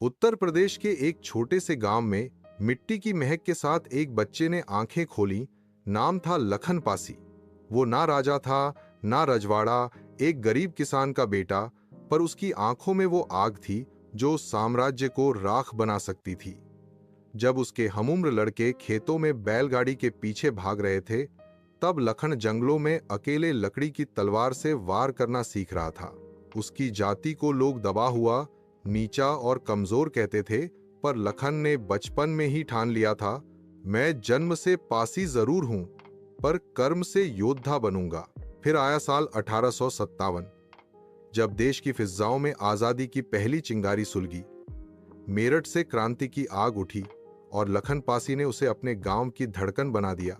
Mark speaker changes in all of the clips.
Speaker 1: उत्तर प्रदेश के एक छोटे से गांव में मिट्टी की महक के साथ एक बच्चे ने आंखें खोली। नाम था लखन पासी। वो ना राजा था, ना रजवाड़ा, एक गरीब किसान का बेटा, पर उसकी आंखों में वो आग थी जो साम्राज्य को राख बना सकती थी। जब उसके हमुम्र लड़के खेतों में बैलगाड़ी के पीछे भाग रहे थे, तब लखन जंगलों में अकेले लकड़ी की तलवार से वार करना सीख रहा था। उसकी जाति को लोग दबा हुआ, नीचा और कमजोर कहते थे, पर लखन ने बचपन में ही ठान लिया था, मैं जन्म से पासी जरूर हूं, पर कर्म से योद्धा बनूंगा। फिर आया साल 1857, जब देश की फिजाओं में आजादी की पहली चिंगारी सुलगी। मेरठ से क्रांति की आग उठी और लखन पासी ने उसे अपने गांव की धड़कन बना दिया।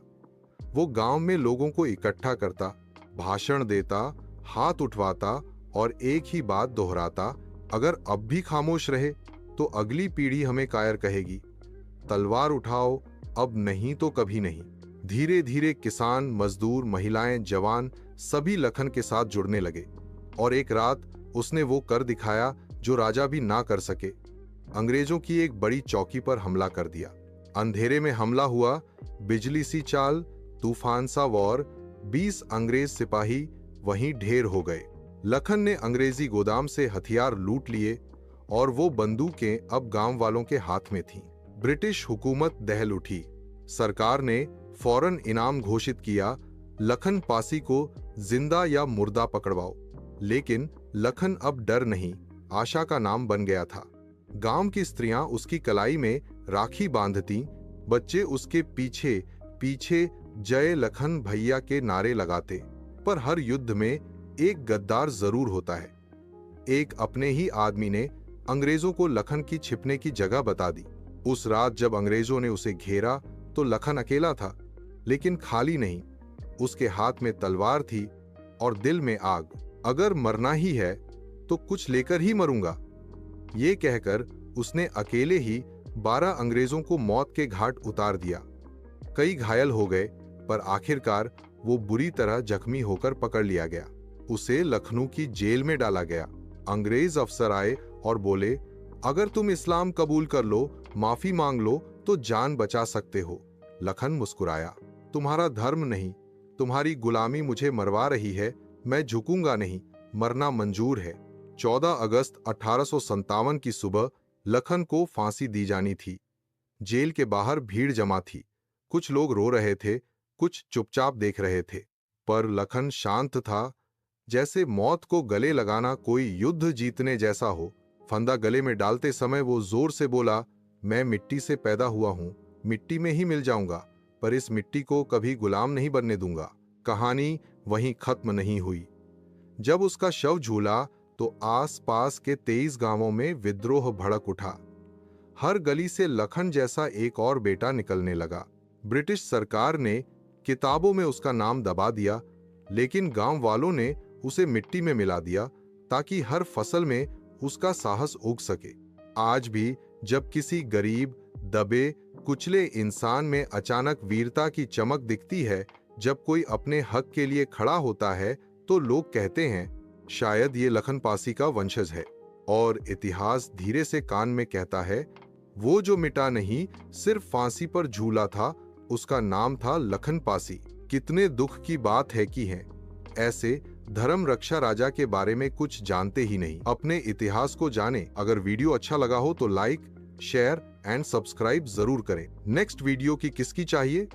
Speaker 1: वो गांव में लोगों को इकट्ठा करता, भाषण देता, हाथ उठवाता और एक ही बात दोहराता, अगर अब भी खामोश रहे तो अगली पीढ़ी हमें कायर कहेगी। तलवार उठाओ, अब नहीं तो कभी नहीं। धीरे धीरे किसान, मजदूर, महिलाएं, जवान सभी लखन के साथ जुड़ने लगे और एक रात उसने वो कर दिखाया जो राजा भी ना कर सके। अंग्रेजों की एक बड़ी चौकी पर हमला कर दिया। अंधेरे में हमला हुआ, बिजली सी चाल, तूफान सा वॉर, 20 अंग्रेज सिपाही वहीं ढेर हो गए। लखन ने अंग्रेजी गोदाम से हथियार लूट लिए और वो बंदूकें अब गांव वालों के हाथ में थीं। ब्रिटिश हुकूमत दहल उठी। सरकार ने फौरन इनाम घोषित किया, लखन पासी को जिंदा या मुर्दा पकड़वाओ। लेकिन लखन अब डर नहीं, आशा का नाम बन गया था। गांव की स्त्रियां उसकी कलाई में राखी बांधती, बच्चे उसके पीछे पीछे जय लखन भैया के नारे लगाते। पर हर युद्ध में एक गद्दार जरूर होता है। एक अपने ही आदमी ने अंग्रेजों को लखन की छिपने की जगह बता दी। उस रात जब अंग्रेजों ने उसे घेरा तो लखन अकेला था, लेकिन खाली नहीं। उसके हाथ में तलवार थी और दिल में आग। अगर मरना ही है तो कुछ लेकर ही मरूंगा, ये कहकर उसने अकेले ही 12 अंग्रेजों को मौत के घाट उतार दिया। कई घायल हो गए, पर आखिरकार वो बुरी तरह जख्मी होकर पकड़ लिया गया। उसे लखनऊ की जेल में डाला गया। अंग्रेज अफसर आए और बोले, अगर तुम इस्लाम कबूल कर लो, माफी मांग लो तो जान बचा सकते हो। लखन मुस्कुराया, तुम्हारा धर्म नहीं, तुम्हारी गुलामी मुझे मरवा रही है, मैं झुकूंगा नहीं, मरना मंजूर है। 14 अगस्त 1857 की सुबह लखन को फांसी दी जानी थी। जेल के बाहर भीड़ जमा थी। कुछ लोग रो रहे थे, कुछ चुपचाप देख रहे थे, पर लखन शांत था, जैसे मौत को गले लगाना कोई युद्ध जीतने जैसा हो। फंदा गले में डालते समय वो जोर से बोला, मैं मिट्टी से पैदा हुआ हूं, मिट्टी में ही मिल जाऊंगा, पर इस मिट्टी को कभी गुलाम नहीं बनने दूंगा। कहानी वहीं खत्म नहीं हुई। जब उसका शव झूला तो आस-पास के 23 गांवों में विद्रोह भड़क उठा। हर गली से लखन जैसा एक और बेटा निकलने लगा। ब्रिटिश सरकार ने किताबों में उसका नाम दबा दिया, लेकिन गांव वालों ने उसे मिट्टी में मिला दिया ताकि हर फसल में उसका साहस उग सके। आज भी जब किसी गरीब, दबे, कुचले इंसान में अचानक वीरता की चमक दिखती है, जब कोई अपने हक के लिए खड़ा होता है, तो लोग कहते हैं, शायद ये लखन पासी का वंशज है। और इतिहास धीरे से कान में कहता है, वो जो मिटा नहीं, सिर्फ फांसी पर झूला था, उसका नाम था लखन पासी। कितने दुख की बात है कि हैं ऐसे धर्म रक्षा राजा के बारे में कुछ जानते ही नहीं। अपने इतिहास को जाने। अगर वीडियो अच्छा लगा हो तो लाइक, शेयर एंड सब्सक्राइब जरूर करें। नेक्स्ट वीडियो की किसकी चाहिए